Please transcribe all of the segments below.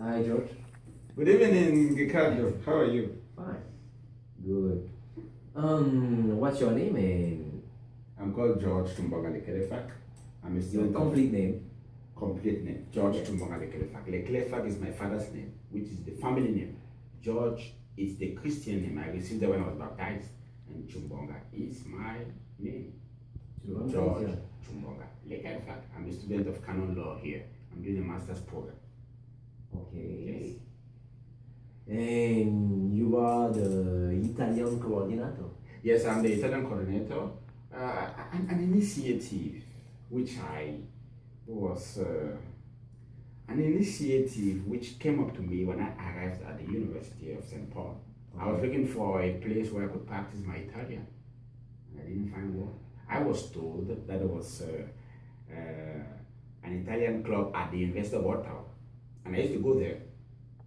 Hi, George. Good evening, Ricardo. How are you? Fine. Good. What's your name and I'm called George Nchumbonga. I'm a your student complete name? Complete name. George Yeah. Nchumbonga. Lekelefak is my father's name, which is the family name. George is the Christian name. I received that when I was baptized. And Nchumbonga is my name. George Nchumbonga. Lekelefak. I'm a student of Canon law here. I'm doing a master's program. Okay. Yes. And you are the Italian coordinator? Yes, I'm the Italian coordinator. An initiative which came up to me when I arrived at the University of St. Paul. Okay. I was looking for a place where I could practice my Italian, and I didn't find one. I was told that there was an Italian club at the University of Ottawa, and I used to go there.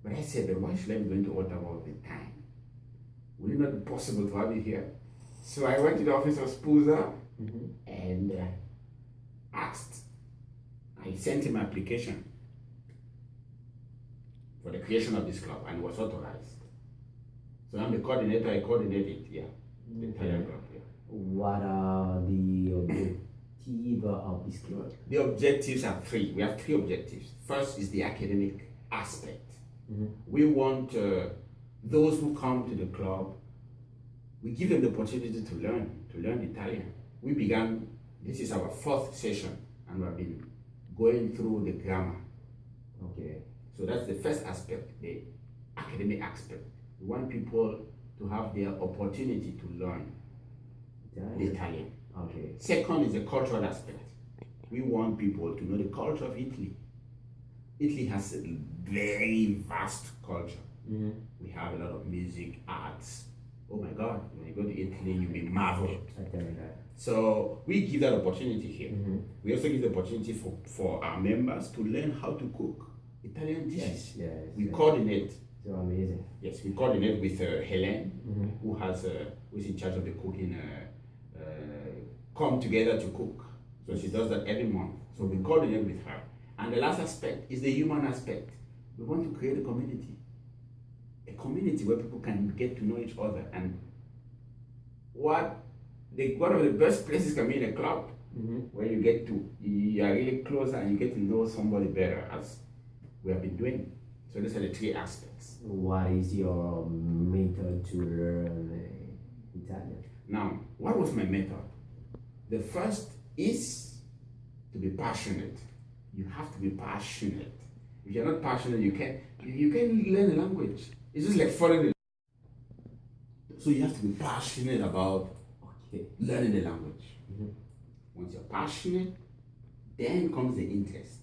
But I said, but why should I be going to Ottawa all the time? Would it not be possible to have it here? So I went to the office of SPUSA and asked. I sent him an application for the creation of this club, and it was authorized. So I'm the coordinator. I coordinate it, yeah. The Italian club, yeah. What are the objectives of this club? The objectives are three. We have three objectives. First is the academic aspect. We want those who come to the club, we give them the opportunity to learn Italian. We began, this is our fourth session, and we have been going through the grammar. Okay. So that's the first aspect, the academic aspect. We want people to have their opportunity to learn the Italian. Okay. Second is the cultural aspect. We want people to know the culture of Italy. Italy has a very vast culture. We have a lot of music, arts. Oh my God, when you go to Italy, you'll be marveled. I tell you that. So we give that opportunity here. We also give the opportunity for our members to learn how to cook Italian dishes. Yes, we coordinate. So amazing. Yes, we coordinate with Helen, who's in charge of the cooking. Come together to cook. So she does that every month. So we coordinate with her. And the last aspect is the human aspect. We want to create a community where people can get to know each other. And one of the best places can be in a club, where you are really closer and you get to know somebody better, as we have been doing. So these are the three aspects. What is your method to learn Italian? Now, what was my method? The first is to be passionate. You have to be passionate. If you're not passionate, you can't learn a language. It's just like following. So you have to be passionate about learning the language. Once you're passionate, then comes the interest.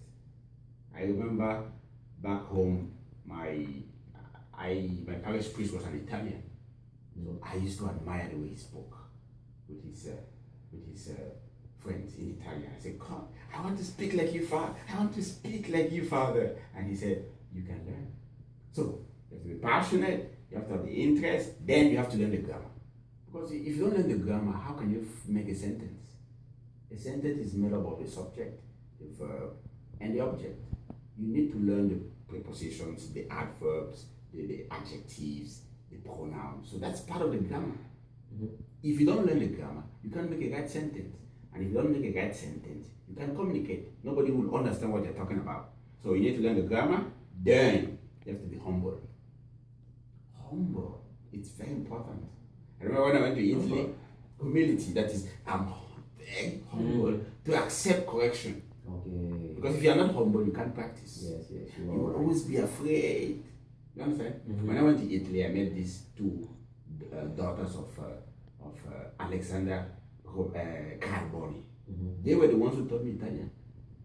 I remember back home, my parish priest was an Italian. So I used to admire the way he spoke with his friends in Italian. I said, "Come, I want to speak like you, Father. I want to speak like you, Father." And he said, "You can learn." So you have to be passionate, you have to have the interest, then you have to learn the grammar. Because if you don't learn the grammar, how can you make a sentence? A sentence is made up of the subject, the verb, and the object. You need to learn the prepositions, the adverbs, the adjectives, the pronouns. So that's part of the grammar. If you don't learn the grammar, you can't make a right sentence. And if you don't make a right sentence, you can't communicate. Nobody will understand what you're talking about. So you need to learn the grammar, then you have to be humble. Humble. It's very important. I remember when I went to Italy, humility, that is, I'm very humble to accept correction. Okay. Because if you're not humble, you can't practice. Yes, you will always be afraid. You understand? When I went to Italy, I met these two daughters of Alexander Carboni. They were the ones who taught me Italian.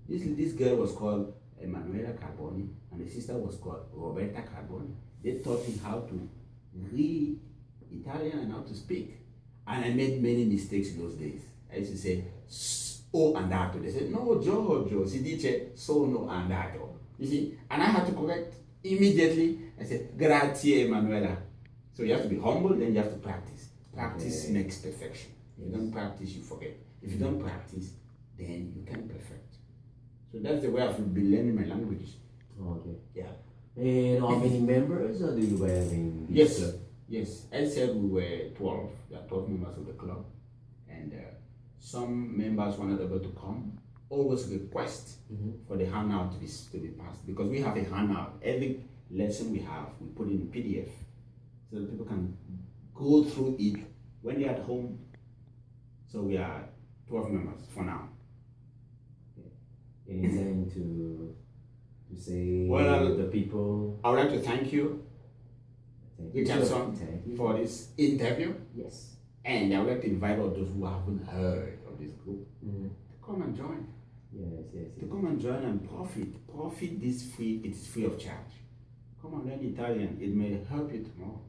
This girl was called Emanuela Carboni, and the sister was called Roberta Carboni. They taught me how to read Italian and how to speak. And I made many mistakes in those days. I used to say, "so andato." They said, "No, Giorgio, si dice sono andato." You see? And I had to correct immediately. I said, "Grazie, Emanuela." So you have to be humble, then you have to practice. Practice makes perfection. If you don't practice, you forget. If you don't practice, then you can perfect. So that's the way I've been learning my language. Okay. Yeah. And how many members do you have in this Yes, club? yes. I said we were 12. There are 12 members of the club. And some members were not able to come. Always request for the handout to be passed, because we have a handout. Every lesson we have, we put in PDF so that people can go through it when they're at home. So we are 12 members for now. Anything to say Well, to the people? I would like to thank you, Richardson, for this interview. Yes. And I would like to invite all those who haven't heard of this group to come and join. Yes. To come and join and profit. Profit this free, it is free of charge. Come and learn Italian, it may help you tomorrow.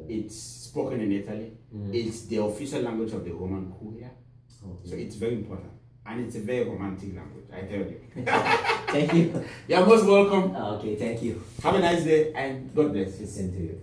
It's spoken in Italy. It's the official language of the Roman curia. So it's very important. And it's a very romantic language, I tell you. Thank you. You're most welcome. Okay, thank you. Have a nice day and God bless you. Listen to you.